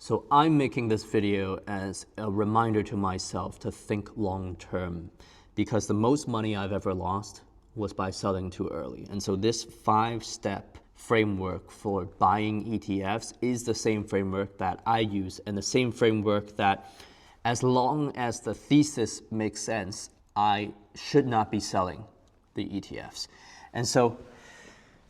So I'm making this video as a reminder to myself to think long term, because the most money I've ever lost was by selling too early. And so this 5-step framework for buying ETFs is the same framework that I use, and the same framework that, as long as the thesis makes sense, I should not be selling the ETFs. And so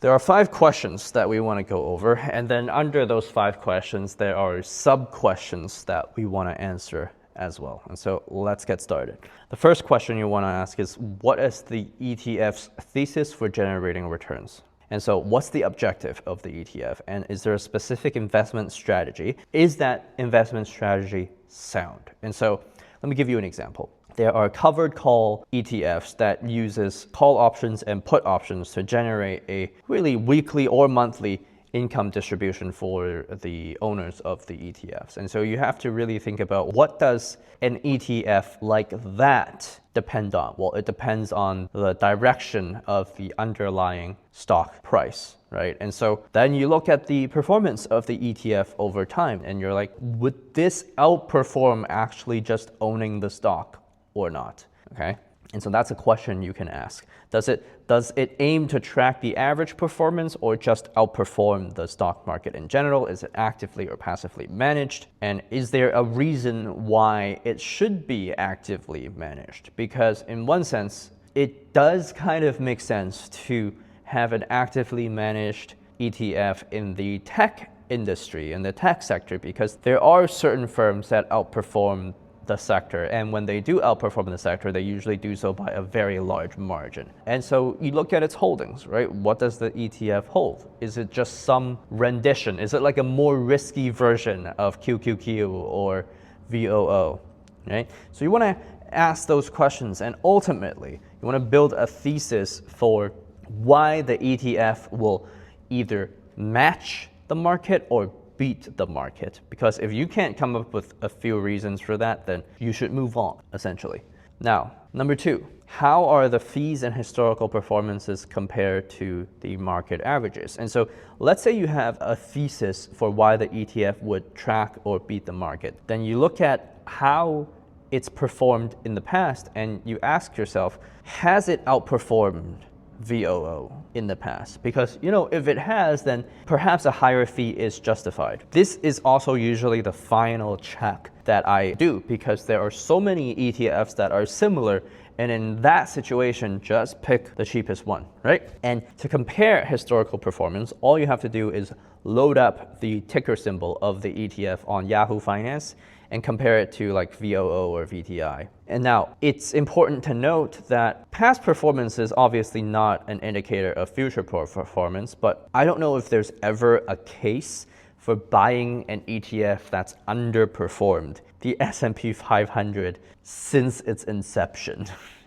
there are 5 questions that we want to go over, and then under those 5 questions, there are sub-questions that we want to answer as well. And so let's get started. The first question you want to ask is, what is the ETF's thesis for generating returns? And so what's the objective of the ETF? And is there a specific investment strategy? Is that investment strategy sound? And so let me give you an example. There are covered call ETFs that uses call options and put options to generate a really weekly or monthly income distribution for the owners of the ETFs. And so you have to really think about, what does an ETF like that depend on? Well, it depends on the direction of the underlying stock price, right? And so then you look at the performance of the ETF over time, and you're like, would this outperform actually just owning the stock or not? Okay. And so that's a question you can ask. Does it aim to track the average performance or just outperform the stock market in general? Is it actively or passively managed? And is there a reason why it should be actively managed? Because in one sense, it does kind of make sense to have an actively managed ETF in the tech industry, in the tech sector, because there are certain firms that outperform the sector, and when they do outperform the sector, they usually do so by a very large margin. And so you look at its holdings, right? What does the ETF hold? Is it just some rendition? Is it like a more risky version of QQQ or VOO, right? So you want to ask those questions, and ultimately you want to build a thesis for why the ETF will either match the market or beat the market. Because if you can't come up with a few reasons for that, then you should move on, essentially. Now, number 2, how are the fees and historical performances compared to the market averages? And so let's say you have a thesis for why the ETF would track or beat the market. Then you look at how it's performed in the past, and you ask yourself, has it outperformed VOO in the past? Because, if it has, then perhaps a higher fee is justified. This is also usually the final check that I do, because there are so many ETFs that are similar, and in that situation, just pick the cheapest one, right? And to compare historical performance, all you have to do is load up the ticker symbol of the ETF on Yahoo Finance and compare it to like VOO or VTI. And now, it's important to note that past performance is obviously not an indicator of future performance, but I don't know if there's ever a case for buying an ETF that's underperformed the S&P 500 since its inception.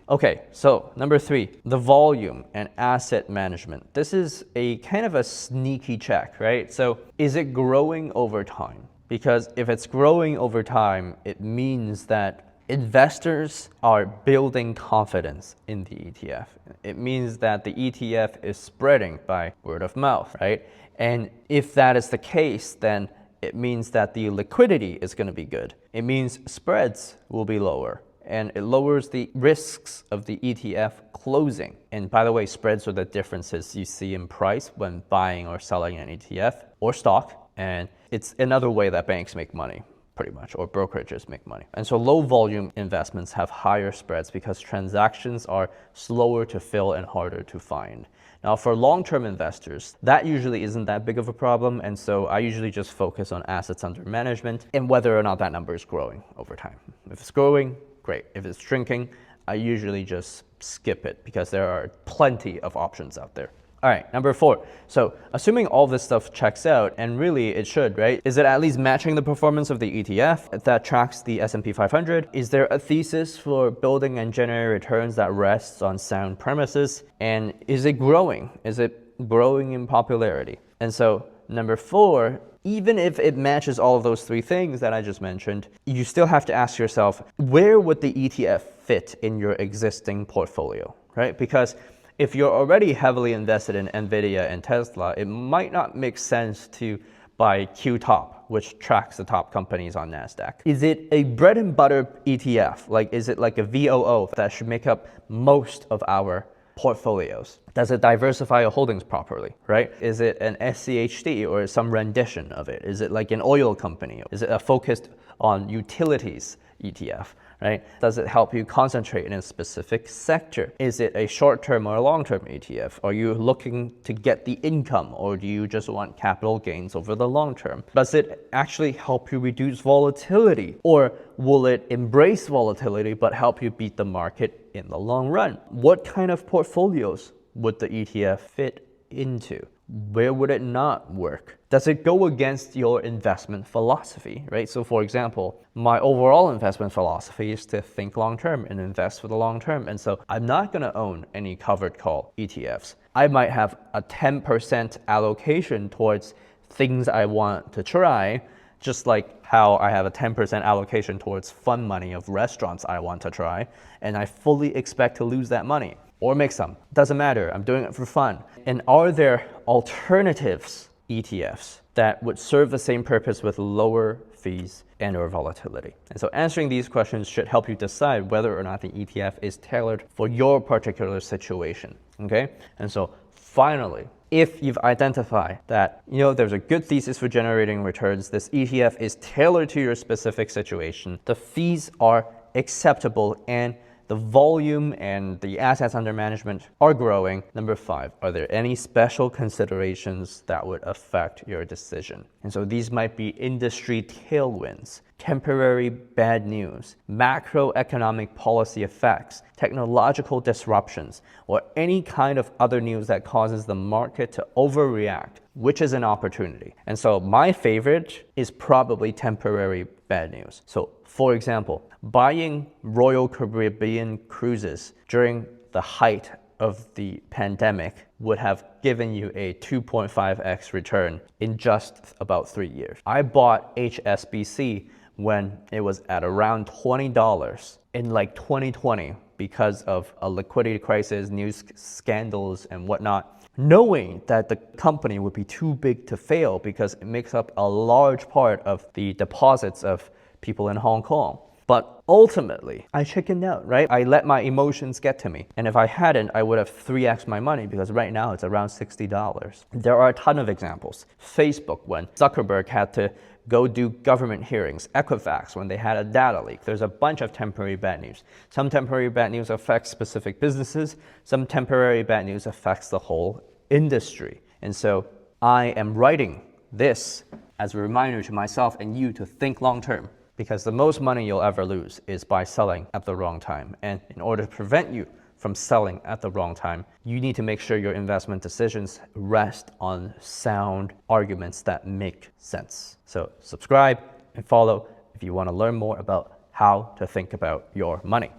Okay, so number 3, the volume and asset management. This is a kind of a sneaky check, right? So is it growing over time? Because if it's growing over time, it means that investors are building confidence in the ETF. It means that the ETF is spreading by word of mouth, right? And if that is the case, then it means that the liquidity is going to be good. It means spreads will be lower, and it lowers the risks of the ETF closing. And by the way, spreads are the differences you see in price when buying or selling an ETF or stock. And it's another way that banks make money, pretty much, or brokerages make money. And so low volume investments have higher spreads because transactions are slower to fill and harder to find. Now, for long-term investors, that usually isn't that big of a problem. And so I usually just focus on assets under management and whether or not that number is growing over time. If it's growing, great. If it's shrinking, I usually just skip it because there are plenty of options out there. All right, number 4. So assuming all this stuff checks out, and really it should, right? Is it at least matching the performance of the ETF that tracks the S&P 500? Is there a thesis for building and generating returns that rests on sound premises? And is it growing? Is it growing in popularity? And so number 4, even if it matches all of those 3 things that I just mentioned, you still have to ask yourself, where would the ETF fit in your existing portfolio, right? Because if you're already heavily invested in NVIDIA and Tesla, it might not make sense to by QTop, which tracks the top companies on NASDAQ. Is it a bread and butter ETF? Like, is it like a VOO that should make up most of our portfolios? Does it diversify your holdings properly, right? Is it an SCHD or some rendition of it? Is it like an oil company? Is it a focused on utilities ETF, right? Does it help you concentrate in a specific sector? Is it a short-term or a long-term ETF? Are you looking to get the income, or do you just want capital gains over the long term? Does it actually help you reduce volatility, or will it embrace volatility but help you beat the market in the long run? What kind of portfolios would the ETF fit into? Where would it not work? Does it go against your investment philosophy, right? So for example, my overall investment philosophy is to think long term and invest for the long term. And so I'm not going to own any covered call ETFs. I might have a 10% allocation towards things I want to try, just like how I have a 10% allocation towards fund money of restaurants I want to try, and I fully expect to lose that money. Or make some. Doesn't matter. I'm doing it for fun. And are there alternatives ETFs that would serve the same purpose with lower fees and or volatility? And so answering these questions should help you decide whether or not the ETF is tailored for your particular situation. Okay? And so finally, if you've identified that, there's a good thesis for generating returns, this ETF is tailored to your specific situation, the fees are acceptable, and the volume and the assets under management are growing. Number 5, are there any special considerations that would affect your decision? And so these might be industry tailwinds, temporary bad news, macroeconomic policy effects, technological disruptions, or any kind of other news that causes the market to overreact, which is an opportunity. And so my favorite is probably temporary bad news. So for example, buying Royal Caribbean cruises during the height of the pandemic would have given you a 2.5x return in just about 3 years. I bought HSBC when it was at around $20 in like 2020 because of a liquidity crisis, news scandals and whatnot, knowing that the company would be too big to fail because it makes up a large part of the deposits of people in Hong Kong. But ultimately, I chickened out, right? I let my emotions get to me. And if I hadn't, I would have 3x my money because right now it's around $60. There are a ton of examples. Facebook, when Zuckerberg had to go do government hearings. Equifax, when they had a data leak. There's a bunch of temporary bad news. Some temporary bad news affects specific businesses. Some temporary bad news affects the whole industry. And so I am writing this as a reminder to myself and you to think long term, because the most money you'll ever lose is by selling at the wrong time. And in order to prevent you from selling at the wrong time, you need to make sure your investment decisions rest on sound arguments that make sense. So subscribe and follow if you want to learn more about how to think about your money.